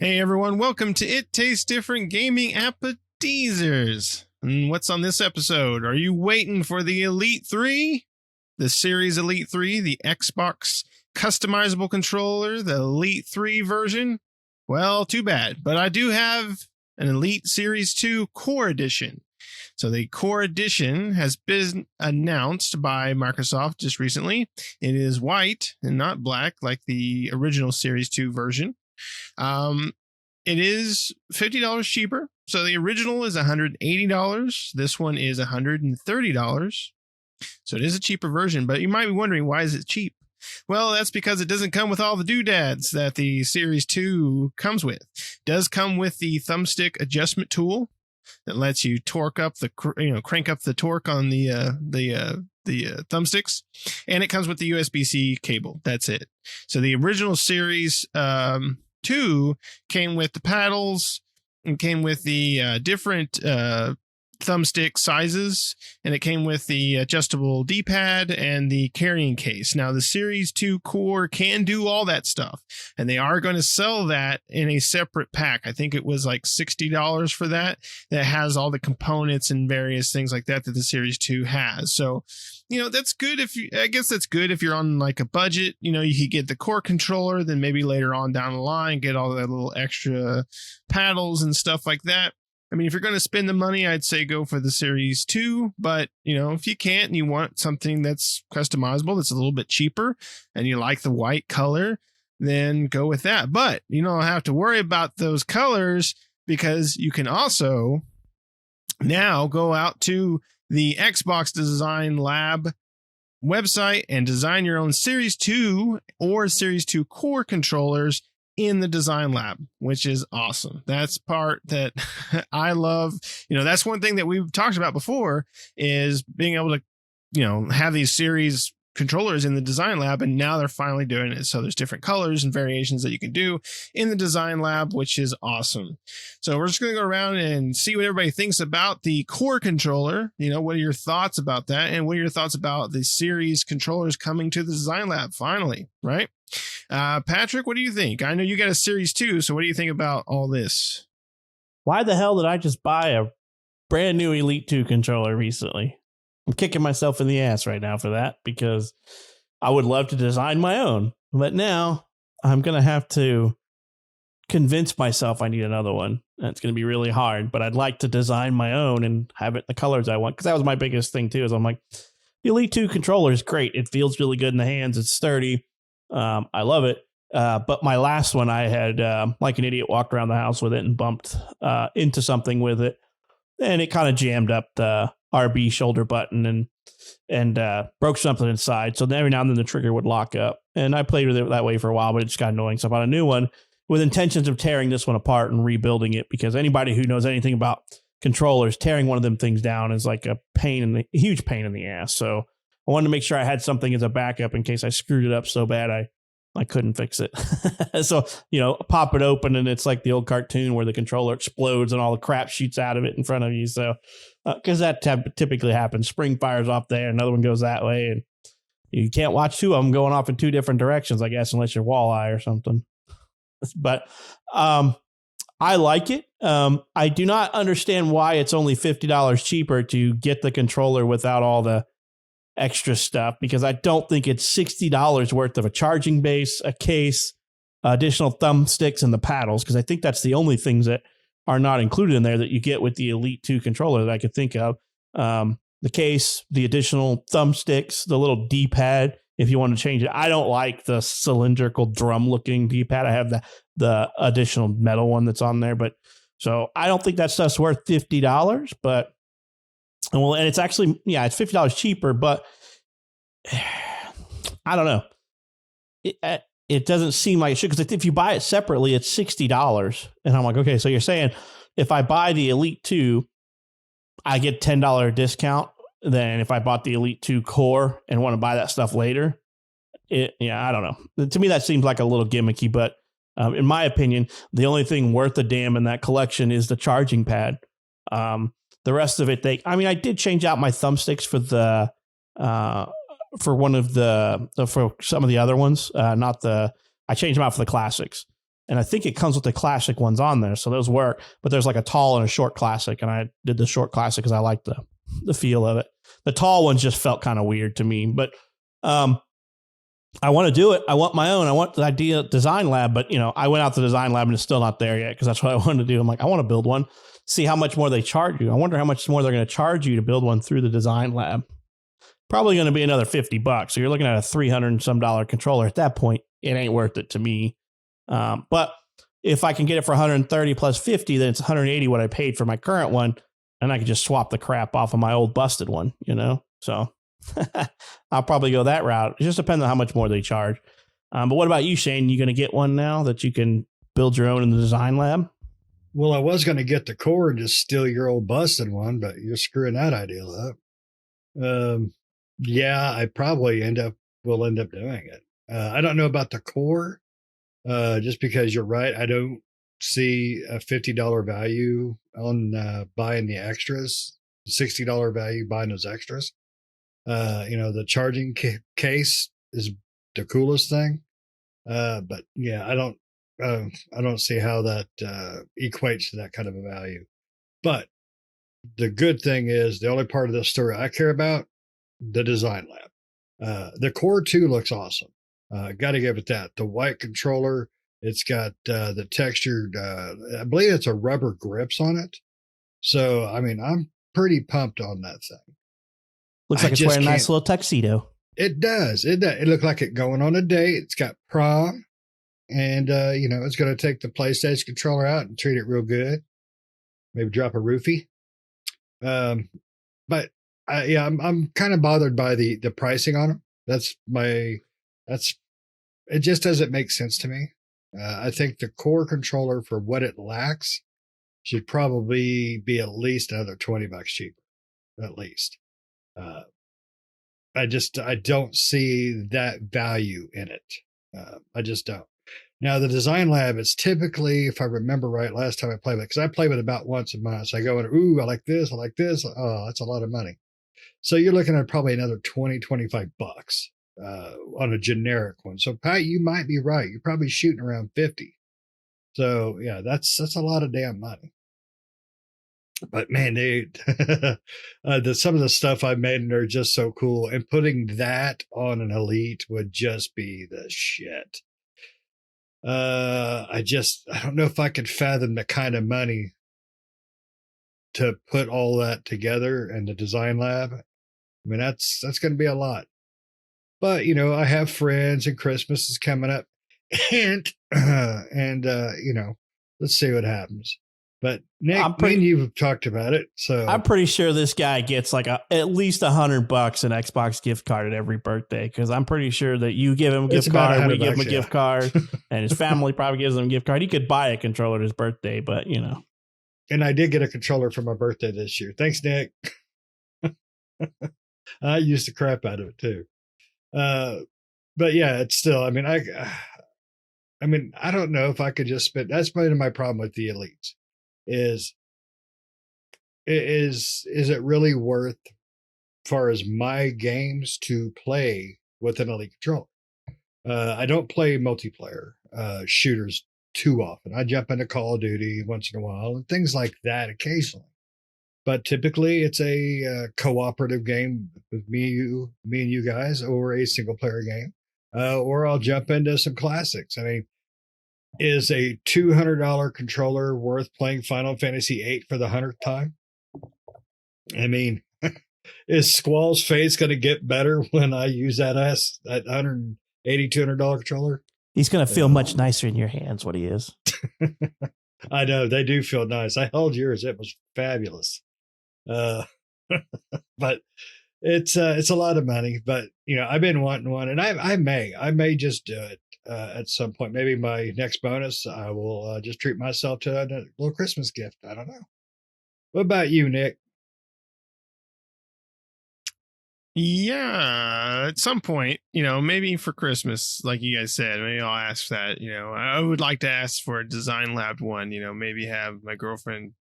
Hey everyone, welcome to It Tastes Different Gaming Appetizers. And what's on this episode? Are you waiting for the Elite 3? The Series Elite 3, the Xbox customizable controller, the Elite 3 version? Well, too bad, but I do have an Elite Series 2 Core Edition. So the Core Edition has been announced by Microsoft just recently. It is white and not black like the original Series 2 version. It is $50 cheaper. So the original is $180. This one is $130. So it is a cheaper version, but you might be wondering, why is it cheap? Well, that's because it doesn't come with all the doodads that the Series 2 comes with. It does come with the thumbstick adjustment tool that lets you torque up crank up the torque on the thumbsticks, and it comes with the USB-C cable. That's it. So the original Series 2 came with the paddles and came with the different thumbstick sizes, and it came with the adjustable D-pad and the carrying case. Now the Series 2 Core can do all that stuff, and they are going to sell that in a separate pack. I think it was like $60 for that has all the components and various things like that the Series 2 has. So that's good that's good if you're on like a budget. You could get the core controller, then maybe later on down the line get all that little extra paddles and stuff like that. I mean, if you're going to spend the money, I'd say go for the Series 2. But, if you can't and you want something that's customizable, that's a little bit cheaper, and you like the white color, then go with that. But you don't have to worry about those colors, because you can also now go out to the Xbox Design Lab website and design your own Series 2 or Series 2 Core controllers in the Design Lab, which is awesome. That's part that I love. That's one thing that we've talked about before, is being able to, have these series controllers in the Design Lab, and now they're finally doing it. So there's different colors and variations that you can do in the Design Lab, which is awesome. So we're just going to go around and see what everybody thinks about the Core controller. What are your thoughts about that? And what are your thoughts about the series controllers coming to the Design Lab finally, right? Patrick, what do you think? I know you got a Series 2, so what do you think about all this? Why the hell did I just buy a brand new Elite 2 controller recently? I'm kicking myself in the ass right now for that, because I would love to design my own, but now I'm going to have to convince myself I need another one. That's going to be really hard, but I'd like to design my own and have it the colors I want, because that was my biggest thing too, is I'm like, the Elite 2 controller is great. It feels really good in the hands. It's sturdy. I love it. But my last one, I had, like an idiot, walked around the house with it and bumped into something with it. And it kind of jammed up the RB shoulder button and broke something inside. So every now and then the trigger would lock up. And I played with it that way for a while, but it just got annoying. So I bought a new one with intentions of tearing this one apart and rebuilding it, because anybody who knows anything about controllers, tearing one of them things down is like a huge pain in the ass. So I wanted to make sure I had something as a backup in case I screwed it up so bad I couldn't fix it. So, pop it open and it's like the old cartoon where the controller explodes and all the crap shoots out of it in front of you. So, because that typically happens. Spring fires off there, another one goes that way, and you can't watch two of them going off in two different directions, I guess, unless you're Walleye or something. But I like it. I do not understand why it's only $50 cheaper to get the controller without all the extra stuff, because I don't think it's $60 worth of a charging base, a case, additional thumbsticks, and the paddles, because I think that's the only things that are not included in there that you get with the Elite 2 controller that I could think of. The case, the additional thumbsticks, the little D-pad if you want to change it. I don't like the cylindrical drum looking D-pad. I have the additional metal one that's on there, but so I don't think that stuff's worth $50, but well, and it's actually, it's $50 cheaper, but I don't know. It doesn't seem like it should, because if you buy it separately, it's $60. And I'm like, okay, so you're saying if I buy the Elite 2, I get $10 discount. Then if I bought the Elite 2 Core and want to buy that stuff later, I don't know. To me, that seems like a little gimmicky, but in my opinion, the only thing worth a damn in that collection is the charging pad. The rest of it, I did change out my thumbsticks for for some of the other ones. I changed them out for the classics. And I think it comes with the classic ones on there. So those work. But there's like a tall and a short classic. And I did the short classic because I liked the feel of it. The tall ones just felt kind of weird to me. But I want to do it. I want my own. I want the idea design lab. But, I went out to the design lab and it's still not there yet because that's what I wanted to do. I'm like, I want to build one. See how much more they charge you. I wonder how much more they're going to charge you to build one through the design lab. Probably going to be another $50. So you're looking at a $300 and some controller. At that point, it ain't worth it to me. But if I can get it for 130 plus 50, then it's 180 what I paid for my current one. And I can just swap the crap off of my old busted one, So I'll probably go that route. It just depends on how much more they charge. But what about you, Shane? You going to get one now that you can build your own in the design lab? Well, I was going to get the core and just steal your old busted one, but you're screwing that idea up. Yeah, I probably will end up doing it. I don't know about the core, just because you're right. I don't see a $50 value on buying the extras, $60 value buying those extras. The charging case is the coolest thing. But yeah, I don't see how that equates to that kind of a value. But the good thing is the only part of this story I care about, the design lab. The Core 2 looks awesome. Got to give it that. The white controller, it's got the textured, I believe it's a rubber grips on it. So, I mean, I'm pretty pumped on that thing. Looks like it's wearing a nice little tuxedo. It does. It looked like it going on a date. It's got prom. And, it's going to take the PlayStation controller out and treat it real good. Maybe drop a roofie. But I'm kind of bothered by the pricing on them. It just doesn't make sense to me. I think the core controller for what it lacks should probably be at least another $20 cheaper, at least. I don't see that value in it. I just don't. Now, the design lab is typically, if I remember right, last time I played with it, because I play with it about once a month. So I go in, ooh, I like this. Oh, that's a lot of money. So you're looking at probably another $20-25 on a generic one. So Pat, you might be right. You're probably shooting around 50. So yeah, that's a lot of damn money. But man, some of the stuff I made and they're just so cool. And putting that on an Elite would just be the shit. I don't know if I could fathom the kind of money to put all that together in the design lab. I mean, that's going to be a lot. But, I have friends and Christmas is coming up and let's see what happens. But Nick, me and you've talked about it. So I'm pretty sure this guy gets like at least $100 an Xbox gift card at every birthday. Cause I'm pretty sure that you give him a gift card, we give him a gift card, and his family probably gives him a gift card. He could buy a controller at his birthday, but And I did get a controller for my birthday this year. Thanks, Nick. I used the crap out of it too. But yeah, it's still, I mean, I don't know if I could just spend, that's part of my problem with the Elites is it really worth, as far as my games, to play with an Elite controller? I don't play multiplayer shooters too often. I jump into Call of Duty once in a while and things like that occasionally. But typically it's a cooperative game with me and you guys, or a single player game. Or I'll jump into some classics. I mean, is a $200 controller worth playing Final Fantasy VIII for the 100th time? I mean, is Squall's face going to get better when I use that $180, $200 controller? He's going to feel much nicer in your hands, what he is. I know, they do feel nice. I held yours. It was fabulous. But it's a lot of money, but I've been wanting one, and I may just do it at some point. Maybe my next bonus, I will just treat myself to a little Christmas gift. I don't know. What about you, Nick? Yeah, at some point, maybe for Christmas, like you guys said, maybe I'll ask that. I would like to ask for a design lab one. Maybe have my girlfriend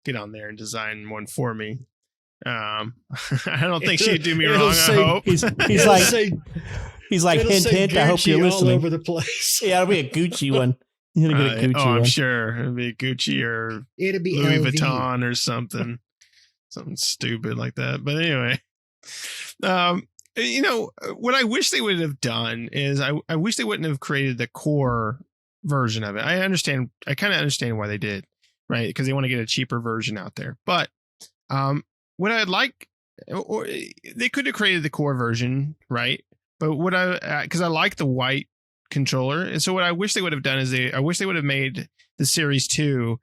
get on there and design one for me. I don't think she'd do me wrong. I hope he's like hint. I hope you're listening. All over the place. Yeah, it'll be a Gucci one. You gotta get a Gucci I'm one. sure it'd be Gucci or It'll be Louis LV. Vuitton or something stupid like that. But anyway, what I wish they would have done is I wish they wouldn't have created the core version of it. I kind of understand why they did, right? Because they want to get a cheaper version out there. But what I'd like, or they could have created the core version, right? But because I like the white controller, and so what I wish they would have done is I wish they would have made the Series 2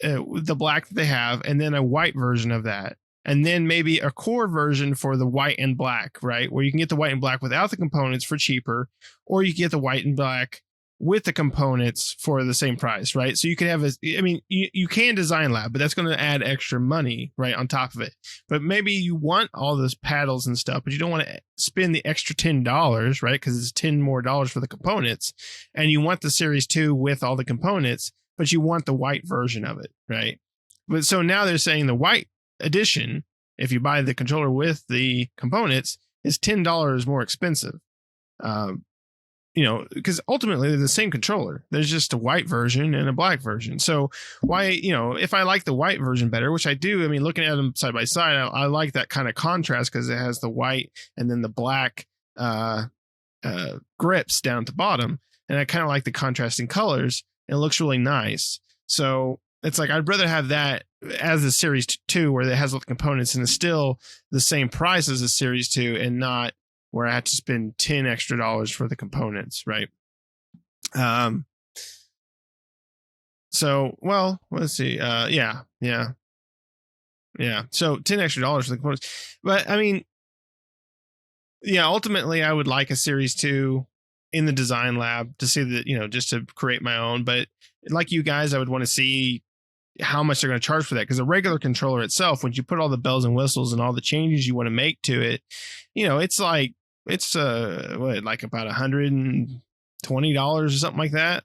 the black that they have, and then a white version of that, and then maybe a core version for the white and black, right? Where you can get the white and black without the components for cheaper, or you can get the white and black with the components for the same price, right? So you can have you can design lab, but that's going to add extra money, right, on top of it. But maybe you want all those paddles and stuff, but you don't want to spend the extra $10, right? Because it's $10 more for the components, and you want the Series 2 with all the components, but you want the white version of it, right? But so now they're saying the white edition, if you buy the controller with the components, is $10 more expensive. Because ultimately they're the same controller. There's just a white version and a black version. So why, if I like the white version better, which I do, looking at them side by side, I like that kind of contrast because it has the white and then the black grips down at the bottom. And I kind of like the contrasting colors. And it looks really nice. So it's like, I'd rather have that as the Series 2 where it has all the components and it's still the same price as the Series 2 and not where I had to spend $10 extra for the components, right? So, well, let's see. Yeah. So $10 extra for the components. But ultimately I would like a Series 2 in the design lab to see that, just to create my own. But like you guys, I would want to see how much they're going to charge for that, because a regular controller itself, when you put all the bells and whistles and all the changes you want to make to it, it's like like about $120 or something like that.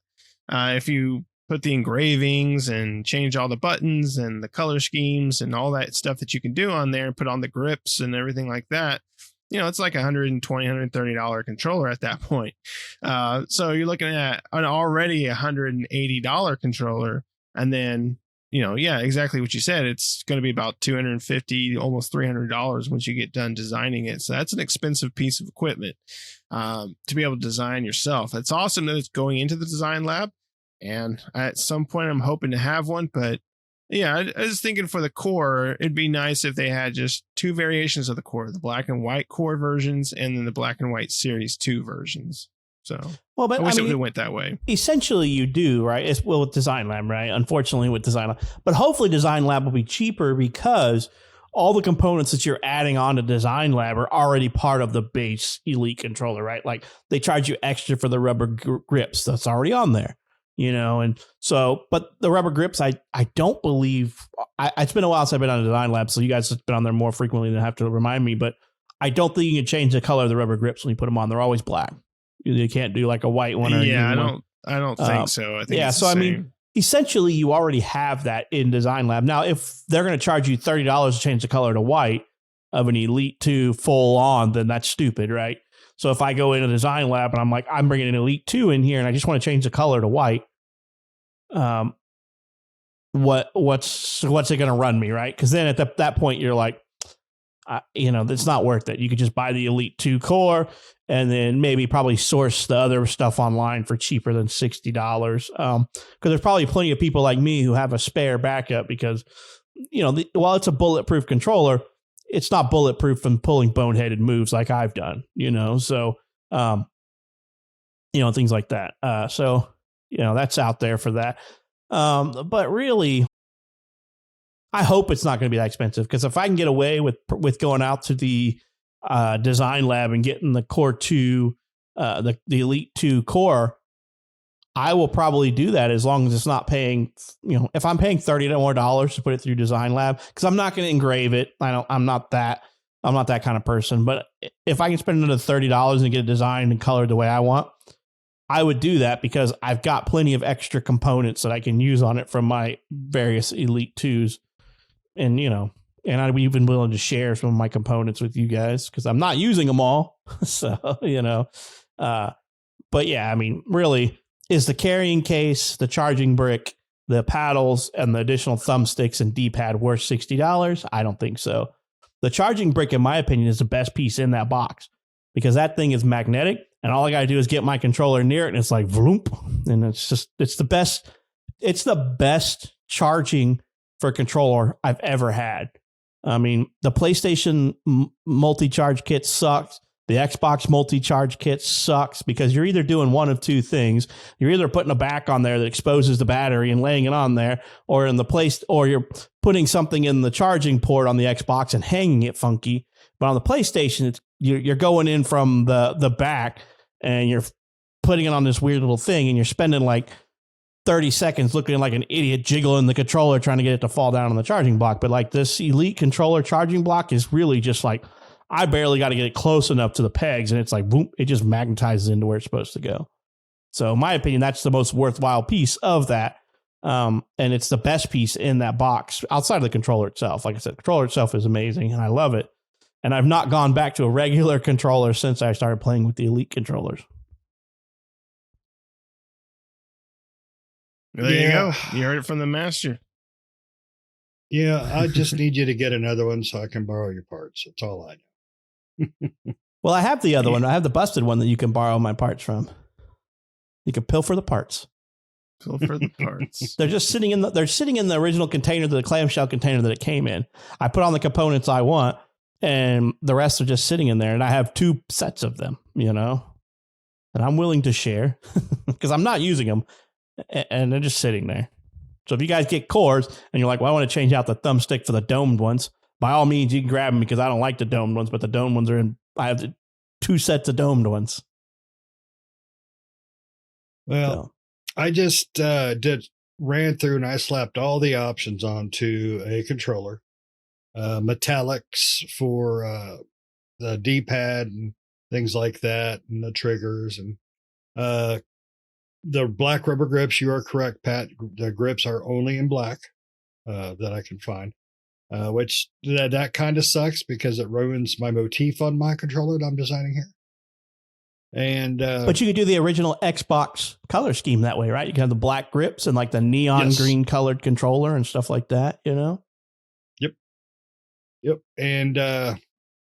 If you put the engravings and change all the buttons and the color schemes and all that stuff that you can do on there and put on the grips and everything like that, it's like $120, $130 controller at that point. So you're looking at an already $180 controller, and then exactly what you said. It's going to be about $250, almost $300 once you get done designing it. So that's an expensive piece of equipment to be able to design yourself. It's awesome that it's going into the design lab, and at some point I'm hoping to have one. But I was thinking for the core, it'd be nice if they had just two variations of the core, the black and white core versions, and then the black and white Series 2 versions. So but I wish it would have went that way. Essentially, you do, right? With Design Lab, right? Unfortunately, with Design Lab, but hopefully, Design Lab will be cheaper because all the components that you're adding on to Design Lab are already part of the base Elite controller, right? Like they charge you extra for the rubber grips that's already on there, And so, but the rubber grips, I don't believe. It's been a while since I've been on Design Lab, so you guys have been on there more frequently than have to remind me. But I don't think you can change the color of the rubber grips when you put them on. They're always black. You can't do like a white one or I don't think so. I think so. Essentially, you already have that in Design Lab. Now, if they're going to charge you $30 to change the color to white of an Elite 2 full on, then that's stupid, right? So if I go into Design Lab and I'm like, I'm bringing an Elite 2 in here and I just want to change the color to white, what's it going to run me, right? Because then at that point, you're like, it's not worth it. You could just buy the Elite 2 core and then maybe probably source the other stuff online for cheaper than $60. Because there's probably plenty of people like me who have a spare backup because, while it's a bulletproof controller, it's not bulletproof from pulling boneheaded moves like I've done, so, things like that. So, that's out there for that. But really, I hope it's not going to be that expensive, because if I can get away with going out to the Design Lab and getting the Core 2, the Elite 2 core, I will probably do that as long as it's not paying, if I'm paying $30 more to put it through Design Lab, because I'm not going to engrave it. I'm not that kind of person. But if I can spend another $30 and get it designed and colored the way I want, I would do that, because I've got plenty of extra components that I can use on it from my various Elite 2s. And, and I'd be even willing to share some of my components with you guys, because I'm not using them all. So, but yeah, really, is the carrying case, the charging brick, the paddles, and the additional thumbsticks and D-pad worth $60? I don't think so. The charging brick, in my opinion, is the best piece in that box because that thing is magnetic, and all I got to do is get my controller near it, and it's like vroom, and it's the best. It's the best charging for a controller I've ever had. I mean, the PlayStation multi-charge kit sucks. The Xbox multi-charge kit sucks because you're either doing one of two things. You're either putting a back on there that exposes the battery and laying it on there, or or you're putting something in the charging port on the Xbox and hanging it funky. But on the PlayStation, you're going in from the back and you're putting it on this weird little thing, and you're spending like 30 seconds looking like an idiot jiggling the controller trying to get it to fall down on the charging block. But like this Elite controller charging block is really just like, I barely got to get it close enough to the pegs, and it's like, boom, it just magnetizes into where it's supposed to go. So in my opinion, that's the most worthwhile piece of that. And it's the best piece in that box outside of the controller itself. Like I said, the controller itself is amazing and I love it. And I've not gone back to a regular controller since I started playing with the Elite controllers. There you go. You heard it from the master. Yeah, I just need you to get another one so I can borrow your parts. That's all I know. Well, I have the other one. I have the busted one that you can borrow my parts from. You can pilfer the parts. Pilfer the parts. They're just sitting in the original container, the clamshell container that it came in. I put on the components I want, and the rest are just sitting in there. And I have 2 sets of them, and I'm willing to share because I'm not using them, and they're just sitting there. So if you guys get cores and you're like, well, I want to change out the thumbstick for the domed ones, by all means, you can grab them because I don't like the domed ones, but the domed ones I have 2 sets of domed ones. Well, I just ran through and I slapped all the options onto a controller. Metallics for the D-pad and things like that, and the triggers, and the black rubber grips. You are correct, Pat. The grips are only in black that I can find. Which that kind of sucks because it ruins my motif on my controller that I'm designing here. And but you could do the original Xbox color scheme that way, right? You can have the black grips and like the neon green colored controller and stuff like that, Yep. And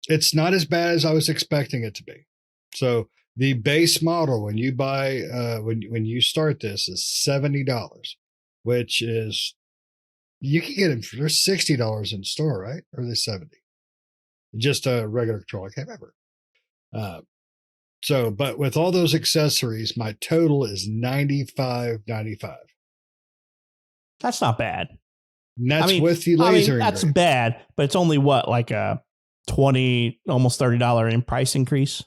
it's not as bad as I was expecting it to be. So the base model when you buy when you start this is $70, which is you can get them for $60 in store, right? Or are they $70? Just a regular controller. I can't remember. But with all those accessories, my total is $95.95. That's not bad. And that's with the laser. That's bad, but it's only like a $20, almost $30 in price increase.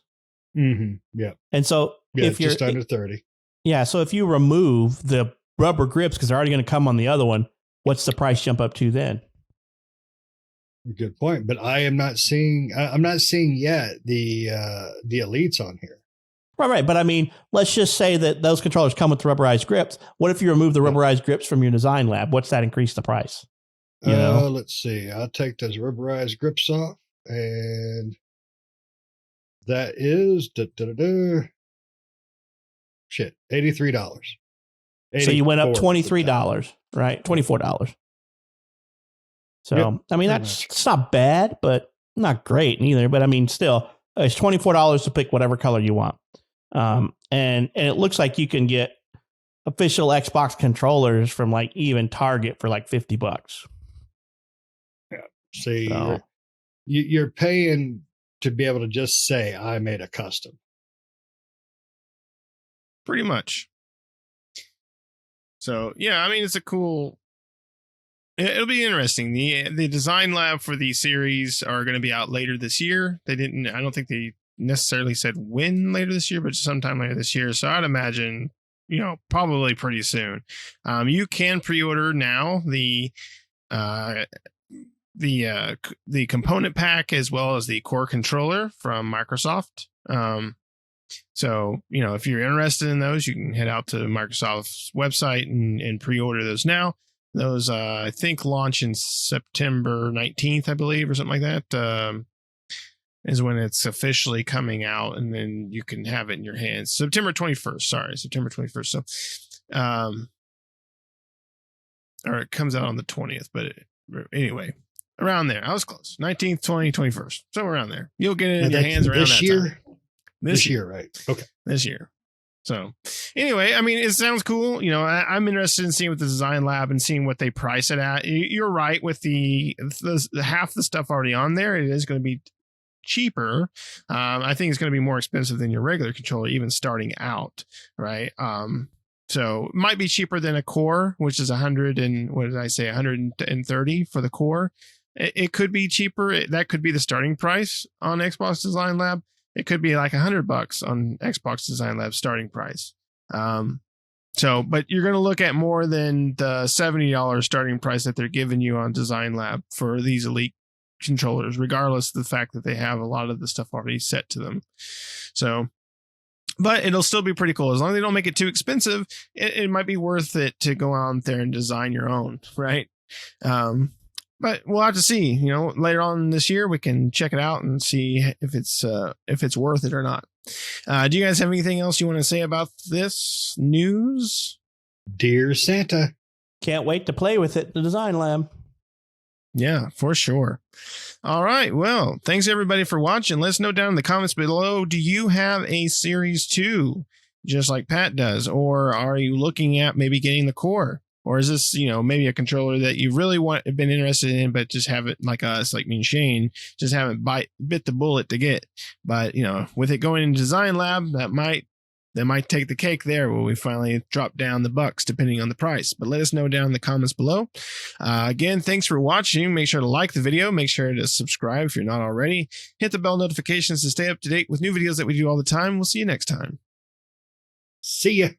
Mm-hmm. Yeah. And so if you're just under 30. Yeah. So if you remove the rubber grips, because they're already going to come on the other one, what's the price jump up to then? Good point. But I'm not seeing yet the Elites on here. Right. But I mean, let's just say that those controllers come with rubberized grips. What if you remove the rubberized grips from your design lab? What's that increase the price? Let's see. I'll take those rubberized grips off, and that is $83. So you went up $23, right? $24. So, yep, I mean, it's not bad, but not great neither. But I mean, still, it's $24 to pick whatever color you want. And it looks like you can get official Xbox controllers from like even Target for like $50. Yeah. See, you're paying to be able to just say, I made a custom. Pretty much. So, yeah, I mean, it's a cool... It'll be interesting. The design lab for the series are going to be out later this year. I don't think they necessarily said when later this year, but sometime later this year. So I'd imagine, probably pretty soon. You can pre-order now the component pack as well as the core controller from Microsoft. So, if you're interested in those, you can head out to Microsoft's website and pre-order those now. Those, I think, launch in September 19th, I believe, or something like that. is when it's officially coming out, and then you can have it in your hands. September 21st. Sorry, September 21st. So, or it comes out on the 20th, but anyway, around there. I was close. 19th, 20th, 21st. Somewhere around there. You'll get it in your hands around this that year. time. This year, right? Okay. This year. So anyway, I mean, it sounds cool. You know, I'm interested in seeing what the Design Lab and seeing what they price it at. You're right with the half the stuff already on there. It is going to be cheaper. I think it's going to be more expensive than your regular controller, even starting out, right? So it might be cheaper than a Core, which is 100 and what did I say, 130 for the Core. It could be cheaper. That could be the starting price on Xbox Design Lab. It could be like $100 on Xbox Design Lab starting price. So, but you're going to look at more than the $70 starting price that they're giving you on Design Lab for these Elite controllers, regardless of the fact that they have a lot of the stuff already set to them. So, but it'll still be pretty cool. As long as they don't make it too expensive, it might be worth it to go out there and design your own, right? But we'll have to see. You know, later on this year, we can check it out and see if it's worth it or not. Do you guys have anything else you want to say about this news? Dear Santa. Can't wait to play with it in the Design Lab. Yeah, for sure. All right. Well, thanks everybody for watching. Let us know down in the comments below. Do you have a Series 2 just like Pat does? Or are you looking at maybe getting the Core? Or is this, you know, maybe a controller that you really been interested in, but just haven't, like us, like me and Shane, just haven't bit the bullet to get. But, you know, with it going in Design Lab, that might take the cake there where we finally drop down the bucks depending on the price. But let us know down in the comments below. Again, thanks for watching. Make sure to like the video. Make sure to subscribe if you're not already. Hit the bell notifications to stay up to date with new videos that we do all the time. We'll see you next time. See ya.